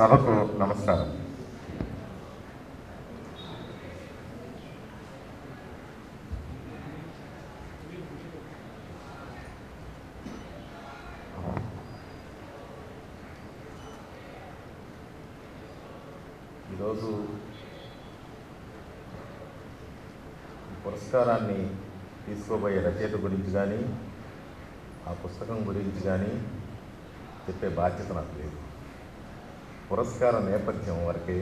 సభకు నమస్కారం. ఈరోజు ఈ పురస్కారాన్ని తీసుకోబోయే రచయిత గురించి కానీ ఆ పుస్తకం గురించి కానీ చెప్పే బాధ్యత నాకు లేదు. పురస్కార నేపథ్యం వరకే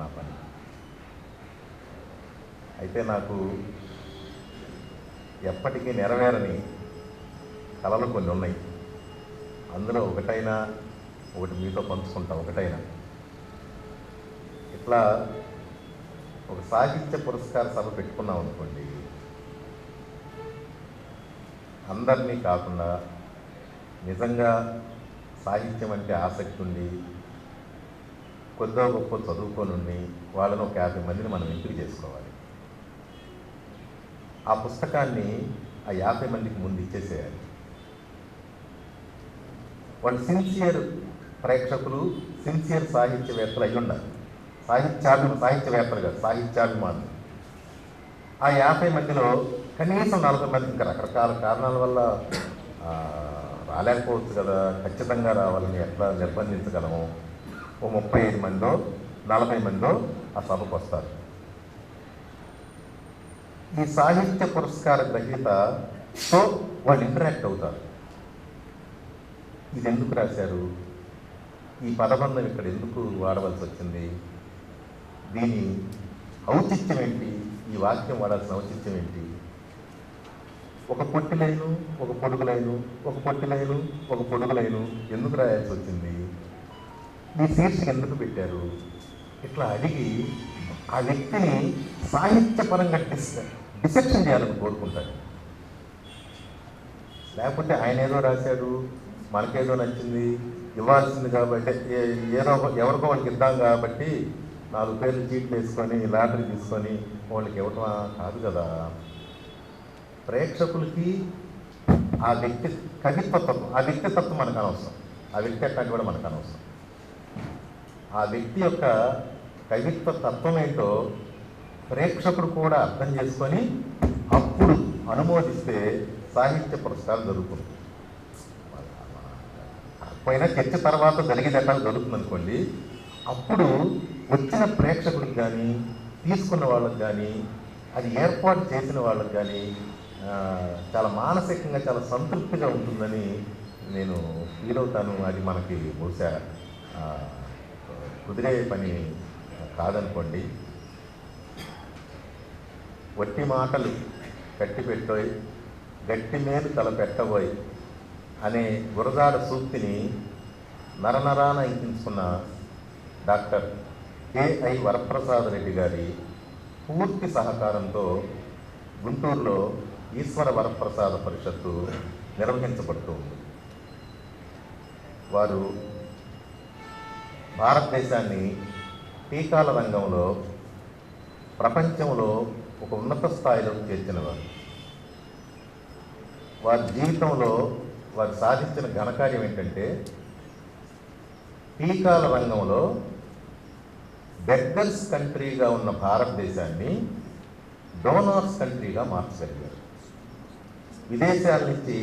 నా పని. అయితే నాకు ఎప్పటికీ నెరవేరని కళలు కొన్ని ఉన్నాయి. అందులో ఒకటి మీతో పంచుకుంటాం. ఇట్లా ఒక సాహిత్య పురస్కార సభ పెట్టుకున్నాం అనుకోండి, అందరినీ కాకుండా నిజంగా సాహిత్యం అంటే ఆసక్తి ఉండి కొద్దో గొప్ప చదువుకొని వాళ్ళను ఒక 50 మందిని మనం ఎంపిక చేసుకోవాలి. ఆ పుస్తకాన్ని ఆ 50 మందికి ముందు ఇచ్చేసేయాలి. వాళ్ళు సిన్సియర్ ప్రేక్షకులు, సిన్సియర్ సాహిత్యవేత్తలు అయి ఉండాలి. సాహిత్యవేత్తలు కాదు, సాహిత్యాభిమానులు. ఆ 50 మందిలో కనీసం 40 మంది ఇంకా రకరకాల కారణాల వల్ల రాలేకపోవచ్చు కదా, ఖచ్చితంగా రావాలని ఎట్లా నిర్బంధించగలము? ఓ 35 మందో 40 మందో ఆ సభకు వస్తారు. ఈ సాహిత్య పురస్కార గ్రహీతతో వాళ్ళు ఇంటరాక్ట్ అవుతారు. ఇది ఎందుకు రాశారు, ఈ పదబంధం ఇక్కడ ఎందుకు వాడవలసి వచ్చింది, దీని ఔచిత్యం ఏంటి, ఈ వాక్యం వాడాల్సిన ఔచిత్యం ఏంటి, ఒక పొట్టి లైను ఒక పొడుగు లైను, ఒక పొట్టి లైను ఒక పొడుగు లైను ఎందుకు రాయాల్సి వచ్చింది, ఈ శీర్షిక ఎందుకు పెట్టారు, ఇట్లా అడిగి ఆ వ్యక్తిని సాహిత్యపరంగా డిసెక్షన్ చేయాలని కోరుకుంటాడు. లేకపోతే ఆయన ఏదో రాశాడు, మనకేదో నచ్చింది, ఇవ్వాల్సింది కాబట్టి ఎవరికో వాళ్ళకి ఇద్దాం కాబట్టి 4 పేర్లు చీట్లు వేసుకొని లాటరీ తీసుకొని వాళ్ళకి ఇవ్వటం కాదు కదా. ప్రేక్షకులకి ఆ వ్యక్తి కవిత్వత్వం, ఆ వ్యక్తిత్వం మనకు అనవసరం, ఆ వ్యక్తి అట్లాంటి కూడా మనకు అనవసరం. ఆ వ్యక్తి యొక్క కవిత్వ తత్వం ఏంటో ప్రేక్షకుడు కూడా అర్థం చేసుకొని అప్పుడు అనుమోదిస్తే సాహిత్య పురస్కారం జరుగుతుంది. పోయినా చర్చ తర్వాత జరిగేది ఎట్లా జరుగుతుంది అనుకోండి, అప్పుడు వచ్చిన ప్రేక్షకుడికి కానీ తీసుకున్న వాళ్ళకి కానీ అది ఏర్పాటు చేసిన వాళ్ళకి కానీ చాలా మానసికంగా చాలా సంతృప్తిగా ఉంటుందని నేను ఫీల్ అవుతాను. అది మనకి బహుశా కుదిరే పని కాదనుకోండి. వట్టి మాటలు కట్టి పెట్టోయ్, గట్టి మేలు తల పెట్టబోయ్ అనే గురజాడ సూక్తిని నరనరాన ఇంకించుకున్న డాక్టర్ కెఐ వరప్రసాద్ రెడ్డి గారి పూర్తి సహకారంతో గుంటూరులో ఈశ్వర వరప్రసాద పరిషత్తు నిర్వహించబడుతుంది. వారు భారతదేశాన్ని టీకాల రంగంలో ప్రపంచంలో ఒక ఉన్నత స్థాయిలో చేర్చినవారు. వారి జీవితంలో వారు సాధించిన ఘనకార్యం ఏంటంటే టీకాల రంగంలో బెగ్గర్స్ కంట్రీగా ఉన్న భారతదేశాన్ని డోనార్స్ కంట్రీగా మార్చగలిగారు. విదేశాల నుంచి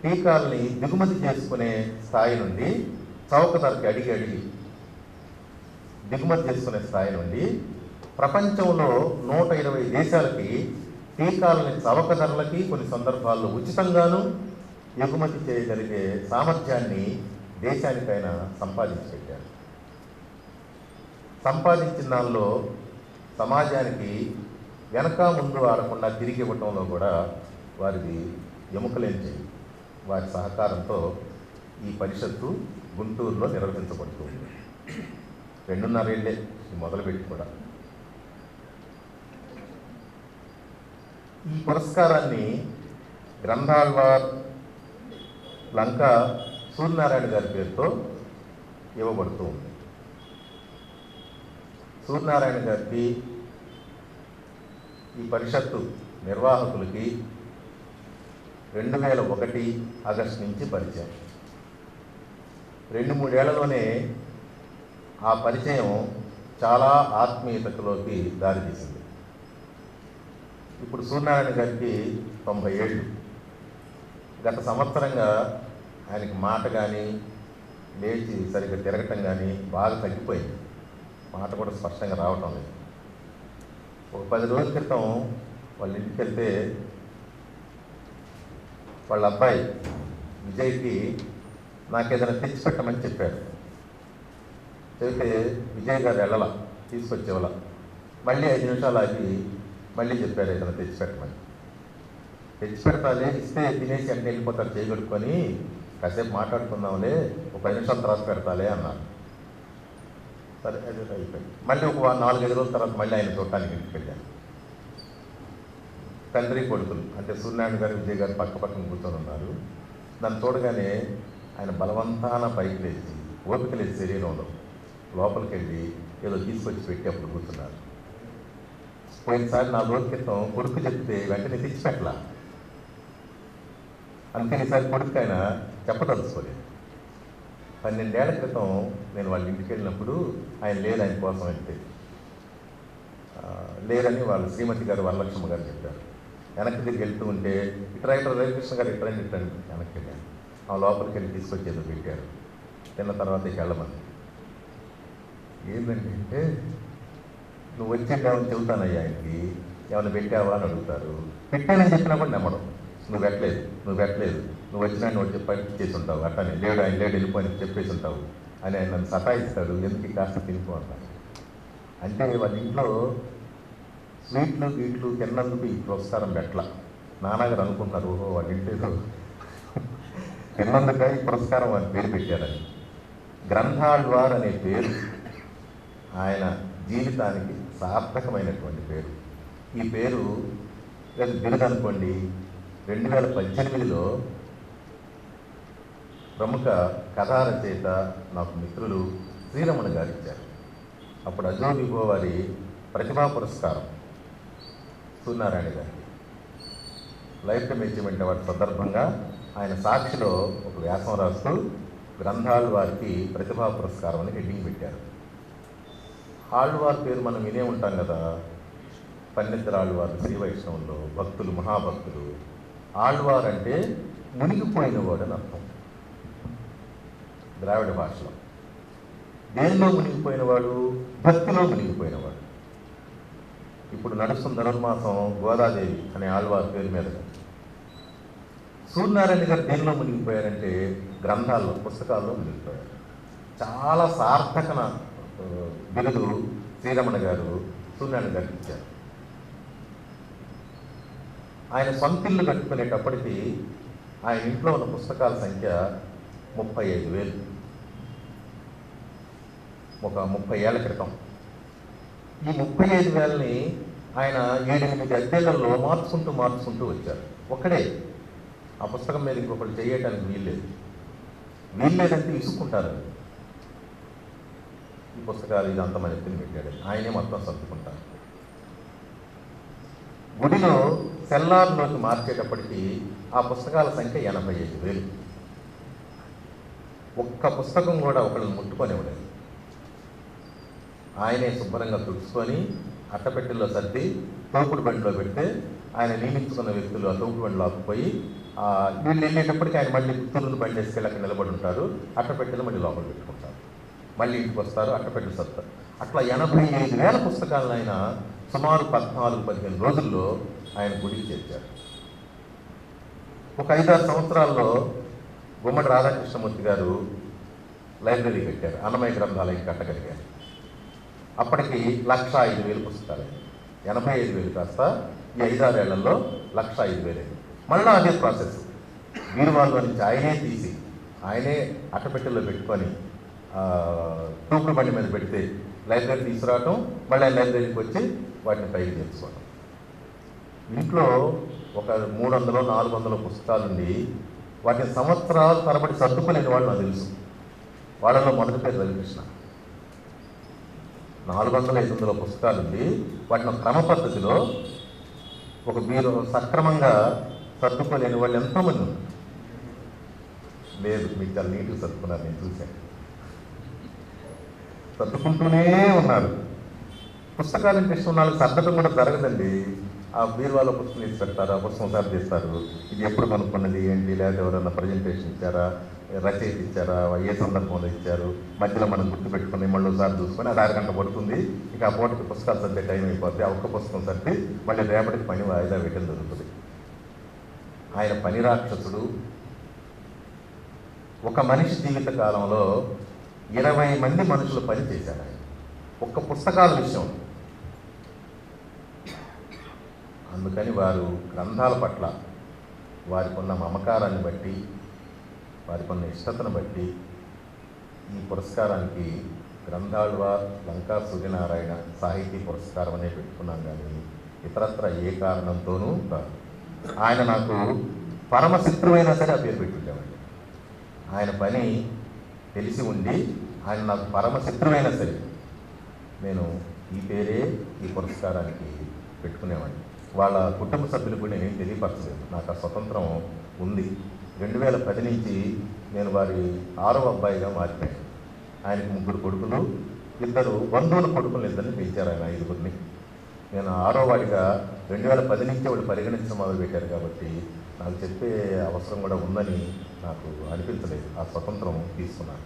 టీకాలని దిగుమతి చేసుకునే స్థాయి నుండి చౌక ధరకి అడిగి దిగుమతి చేసుకునే స్థాయి నుండి ప్రపంచంలో 120 దేశాలకి టీకాలని చౌక ధరలకి కొన్ని సందర్భాల్లో ఉచితంగాను ఎగుమతి చేయగలిగే సామర్థ్యాన్ని దేశానికైన సంపాదించి పెట్టారు. సంపాదించిన దానిలో సమాజానికి వెనక ముందు ఆడకుండా తిరిగి ఇవ్వటంలో కూడా వారిది ఎముకలేని చేయి. వారి సహకారంతో ఈ పరిషత్తు గుంటూరులో నిర్వహించబడుతుంది. 2.5 ఏళ్ళే మొదలుపెట్టి కూడా. ఈ పురస్కారాన్ని గ్రంథాల్వార్ లంక సూర్యనారాయణ గారి పేరుతో ఇవ్వబడుతూ ఉంది. సూర్యనారాయణ గారికి ఈ పరిషత్తు నిర్వాహకులకి 2001 ఆగస్టు నుంచి పరిచయం. 2-3 ఏళ్లలోనే ఆ పరిచయం చాలా ఆత్మీయతలోకి దారితీసింది. ఇప్పుడు సూర్యనారాయణ గారికి 90 ఏళ్ళు. గత సంవత్సరంగా ఆయనకి మాట కానీ లేచి సరిగ్గా తిరగటం కానీ బాగా తగ్గిపోయింది. మాట కూడా స్పష్టంగా రావటం లేదు. ఒక 10 రోజుల క్రితం వాళ్ళ ఇంటికి వెళ్తే వాళ్ళ అబ్బాయి విజయ్కి నాకేదైనా తెచ్చిపెట్టమని చెప్పారు. చెబితే విజయ్ గారు వెళ్ళాల, తీసుకొచ్చేవాళ్ళ. మళ్ళీ 5 నిమిషాలు ఆగి మళ్ళీ చెప్పారు ఏదైనా తెచ్చిపెట్టమని. తెచ్చిపెడతాలే, ఇస్తే తినేసి అంటే వెళ్ళిపోతారు చేయగలుగుకొని, కాసేపు మాట్లాడుకుందాంలే, ఒక 10 నిమిషాల తర్వాత పెడతాలే అన్నారు. సరే అదే అయిపోయింది. మళ్ళీ ఒక 4-5 రోజుల తర్వాత మళ్ళీ ఆయన చూడటానికి ఇంటికి వెళ్ళాను. తండ్రి కొడుకులు అంటే సూర్యనారాయణ గారు విజయ్ గారు పక్క పక్కన కూర్చొని ఉన్నారు. నన్ను చూడగానే ఆయన బలవంతాన పైకి లేచి, ఓపిక లేచి శరీరంలో లోపలికి వెళ్ళి ఏదో తీసుకొచ్చి పెట్టి అప్పుడు కూర్చున్నారు. పోయినసారి 4 రోజుల క్రితం కొడుకు చెప్తే వెంటనే తెచ్చిపెట్టలా. అందుకని ఈసారి కొడుకు ఆయన చెప్పదలుచుకోలేదు. 12 ఏళ్ల క్రితం నేను వాళ్ళ ఇంటికి వెళ్ళినప్పుడు ఆయన లేరు, ఆయన కోసం వెళ్తే లేరని వాళ్ళ శ్రీమతి గారు వరలక్ష్మ గారు చెప్పారు. వెనక్కి తిరిగి వెళ్తూ ఉంటే ఇట్రాక్టర్ రవికృష్ణ గారు ఇట్రండి వెనక్కి వెళ్ళాను. ఆ లోపలికి వెళ్ళి తీసుకొచ్చి ఏదో పెట్టారు. తిన్న తర్వాత ఇక వెళ్ళమని. ఏంటంటే అంటే నువ్వు వచ్చేద్దామని చెబుతానయ్యా, ఆయనకి ఏమైనా పెట్టావా అని అడుగుతారు. పెట్టానని చెప్పినా కూడా నమ్మడం. నువ్వు పెట్టలేదు నువ్వు వచ్చినా నువ్వు చెప్పి చేసి ఉంటావు, అట్లనే లేడు ఆయన లేడు వెళ్ళిపోయి చెప్పేసి ఉంటావు అని ఆయన నన్ను సతాయిస్తాడు. ఎందుకు కాస్త తినిపో అంటాను. అంటే వాళ్ళ ఇంట్లో స్వీట్లు గీట్లు తిన్నందుకు ఈ పురస్కారం పెట్టల. నాన్నగారు అనుకుంటున్నారు, ఓహో వాళ్ళ ఇంట్లో తిన్నందుక ఈ పురస్కారం వాళ్ళ పేరు పెట్టారని. గ్రంథాళ్వార్ అనే పేరు ఆయన జీవితానికి సార్థకమైనటువంటి పేరు. ఈ పేరు లేదా బిరుదు అనుకోండి 2018లో ప్రముఖ కథా రచయిత నాకు మిత్రులు శ్రీరమణ గారు ఇచ్చారు. అప్పుడు అజోబిగో వారి ప్రతిభా పురస్కారం సూర్యనారాయణ గారికి లైఫ్ టైమ్ అచీవ్మెంట్ అవార్డు సందర్భంగా ఆయన సాక్షిలో ఒక వ్యాసం రాస్తూ గ్రంథాళ్వారికి ప్రతిభా పురస్కారం అని హెడ్డింగ్ పెట్టారు. ఆళ్వార్ పేరు మనం వినే ఉంటాం కదా, పన్నెత్తర ఆళ్వారు శ్రీ వైష్ణవంలో భక్తులు, మహాభక్తులు. ఆళ్వార్ అంటే మునిగిపోయినవాడు అని అర్థం ద్రావిడ భాషలో. దేనిలో మునిగిపోయినవాడు? భక్తిలో మునిగిపోయినవాడు. ఇప్పుడు నడుస్తున్న ధనుర్మాసం గోదాదేవి అనే ఆళ్వార్ పేరు మీద. సూర్యనారాయణ గారు దేనిలో మునిగిపోయారంటే గ్రంథాల్లో, పుస్తకాల్లో మునిగిపోయారు. చాలా సార్థకన బిరుదు శ్రీరమణ గారు సూర్యనారాయణ గారికి ఇచ్చారు. ఆయన సొంత ఇల్లు కట్టుకునేటప్పటికీ ఆయన ఇంట్లో ఉన్న పుస్తకాల సంఖ్య 35,000. ఒక 30 ఏళ్ల క్రితం. ఈ 35,000ని ఆయన 7-8 అద్దెళ్లలో మార్చుకుంటూ వచ్చారు. ఒక్కడే. ఆ పుస్తకం మీద ఇంకొకటి చేయటానికి వీల్లేదంటే ఇసుక్కుంటారు. ఈ పుస్తకాలు ఇదంతా మన ఎత్తుని పెట్టాడు, ఆయనే మొత్తం సర్దుకుంటారు. గుడిలో సెల్లార్లోకి మార్చేటప్పటికీ ఆ పుస్తకాల సంఖ్య 85,000. ఒక్క పుస్తకం కూడా ఒకళ్ళని ముట్టుకొనివ్వలేదు. ఆయనే శుభ్రంగా తుడుచుకొని అట్టపెట్టెల్లో సర్ది తోపుడు బండిలో పెడితే ఆయన నియమించుకున్న వ్యక్తులు ఆ తోపుడు బండిలో ఆకుపోయి వీళ్ళు వెళ్ళేటప్పటికి ఆయన మళ్ళీ పుత్తూరుని బండి వేసుకెళ్ళి అక్కడ నిలబడి ఉంటారు. అట్టపెట్టెలు మళ్ళీ లోపల పెట్టుకుంటారు. మళ్ళీ ఇంటికి వస్తారు, అట్టపెట్టెలు సర్తారు. అట్లా 85,000 పుస్తకాలను ఆయన సుమారు 14-15 రోజుల్లో ఆయన గుడికి చేర్చారు. ఒక 5-6 సంవత్సరాల్లో గుమ్మడి రాధాకృష్ణమూర్తి గారు లైబ్రరీ పెట్టారు. అన్నమయ్య గ్రంథాలయం కట్టగలిగారు. అప్పటికి 105,000 పుస్తకాలు. 85,000 కాస్త ఈ 5-6 ఏళ్లలో 105,000. మళ్ళీ అదే ప్రాసెస్. బీరువాళ్ళ నుంచి ఆయనే తీసి ఆయనే అట్టపెట్టెల్లో పెట్టుకొని తూపుడు బండి మీద పెడితే లైబ్రరీ తీసుకురావటం, మళ్ళీ లైబ్రరీకి వచ్చి వాటిని పైకి తెచ్చుకోవడం. ఇంట్లో ఒక 300-400 పుస్తకాలుండి వాటిని సంవత్సరాల తరబడి సర్దుకోలేని వాళ్ళు నాకు తెలుసు. వాళ్ళలో మొదటి పేరు రవికృష్ణ. 400-500 పుస్తకాలుండి వాటిని క్రమ పద్ధతిలో ఒక బీరో సక్రమంగా సర్దుకోలేని వాళ్ళు ఎంతోమంది ఉన్నారు. లేదు, మీకు చాలా నీట్గా సర్దుకున్నారు, నేను చూశాను. సర్దుకుంటూనే ఉన్నారు. పుస్తకాలు ఇంట్రెస్ట్ ఉన్న వాళ్ళకి సర్దటం కూడా జరగదండి. ఆ బీరువాలో పుస్తకం తీసి పెడతారు, ఆ పుస్తకం సర్దిస్తారు. ఇది ఎప్పుడు కనుక్కున్నది ఏంటి, లేదా ఎవరైనా ప్రజెంటేషన్ ఇచ్చారా, రచయిత ఇచ్చారా, ఏ సందర్భంలో ఇచ్చారు, మధ్యలో మనం గుర్తుపెట్టుకుని మళ్ళీ ఒకసారి చూసుకొని అది అరగంట పడుతుంది. ఇక ఆ పూటకి పుస్తకాలు సర్దే టైం అయిపోద్ది. ఆ ఒక్క పుస్తకం సర్ది మళ్ళీ రేపటికి పని వాయిదా వేయడం జరుగుతుంది. ఆయన పని రాక్షసుడు. ఒక మనిషి జీవిత కాలంలో 20 మంది మనుషులు పని చేశారు ఆయన ఒక్క పుస్తకాల విషయం. అందుకని వారు గ్రంథాల పట్ల వారికి ఉన్న మమకారాన్ని బట్టి, వారికి ఉన్న ఇష్టతను బట్టి ఈ పురస్కారానికి గ్రంథాళ్వార్ లంకా సూర్యనారాయణ సాహితీ పురస్కారం అనే పెట్టుకున్నాం, కానీ ఇతరత్ర ఏ కారణంతోనూ కాదు. ఆయన నాకు పరమశత్రువైనా సరే ఆ పేరు పెట్టుకుంటామండి. ఆయన పని తెలిసి ఉండి ఆయన నాకు పరమశత్రువైనా సరే నేను ఈ పేరే ఈ పురస్కారానికి పెట్టుకునేవాడిని. వాళ్ళ కుటుంబ సభ్యులు కూడా నేనేం తెలియపరచలేదు. నాకు ఆ స్వతంత్రం ఉంది. 2010 నుంచి నేను వారి 6వ అబ్బాయిగా మారిపోయాను. ఆయనకు 3 కొడుకులు, 2 బంధువుల కొడుకులు, 2 పెంచారు ఆయన 5గురిని. నేను 6వ వాడిగా 2010 నుంచి వాళ్ళు పరిగణించడం మొదలుపెట్టారు కాబట్టి నాకు చెప్పే అవసరం కూడా ఉందని నాకు అనిపించలేదు. ఆ స్వతంత్రం తీసుకున్నాను.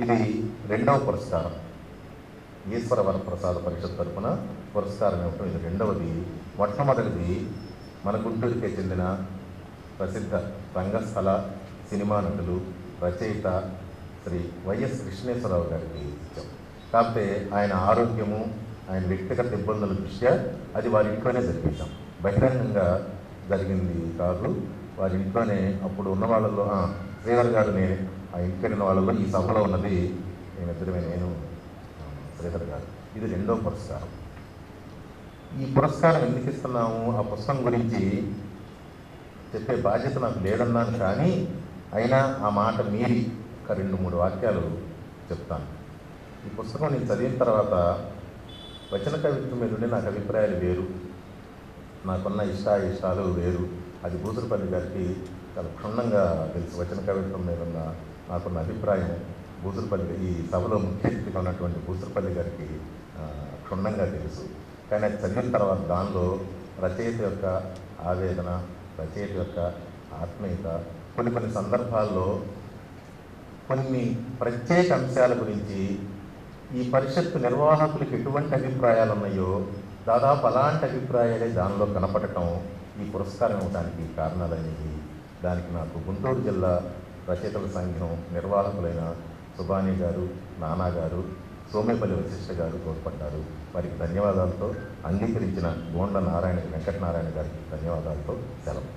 ఇది 2వ పురస్కారం. ఈశ్వర వరప్రసాద పరిషత్ తరఫున పురస్కారం ఇవ్వటం ఇది 2వది. మొట్టమొదటిది మన గుంటూరుకే చెందిన ప్రసిద్ధ రంగస్థల సినిమా నటులు, రచయిత శ్రీ వైఎస్ కృష్ణేశ్వరరావు గారికి ఇచ్చాం. కాకపోతే ఆయన ఆరోగ్యము, ఆయన వ్యక్తిగత ఇబ్బందుల దృష్ట్యా అది వారి ఇంట్లోనే జరిపించాం. బహిరంగంగా జరిగింది కాదు. వారి ఇంట్లోనే అప్పుడు ఉన్న వాళ్ళలో శ్రీధర్ గారు, నేను ఆ ఇంటికి ఉన్న వాళ్ళలో ఈ సభలో ఉన్నది మేమిద్దరమే, నేను శ్రీధర్ గారు. ఇది 2వ పురస్కారం. ఈ పురస్కారం ఎందుకు ఇస్తున్నాము, ఆ పుస్తకం గురించి చెప్పే బాధ్యత నాకు లేదన్నాను, కానీ అయినా ఆ మాట మీరి ఒక 2-3 వాక్యాలు చెప్తాను. ఈ పుస్తకం నేను చదివిన తర్వాత వచన కవిత్వం మీద ఉండే నాకు అభిప్రాయాలు వేరు, నాకున్న ఇష్టాలు వేరు. అది బూసురుపల్లి గారికి చాలా క్షుణ్ణంగా తెలుసు. వచన కవిత్వం మీద ఉన్న నాకున్న అభిప్రాయం బూసురుపల్లి, ఈ సభలో ముఖ్య అతిథిగా ఉన్నటువంటి బూసురుపల్లి గారికి క్షుణ్ణంగా తెలుసు. కానీ అది చదివిన తర్వాత దానిలో రచయిత యొక్క ఆవేదన, రచయిత యొక్క ఆత్మీయత, కొన్ని సందర్భాల్లో కొన్ని ప్రత్యేక అంశాల గురించి ఈ పరిషత్తు నిర్వాహకులకు ఎటువంటి అభిప్రాయాలు ఉన్నాయో దాదాపు అలాంటి అభిప్రాయాలే దానిలో కనపడటం ఈ పురస్కారం ఇవ్వడానికి కారణాలనేది. దానికి నాకు గుంటూరు జిల్లా రచయితల సంఘం నిర్వాహకులైన సుబాని గారు, నానా గారు, సోమేపల్లి వశిష్ఠ గారు తోడ్పడ్డారు. వారికి ధన్యవాదాలతో, అంగీకరించిన గోండ నారాయణ వెంకటనారాయణ గారికి ధన్యవాదాలతో సెలవు.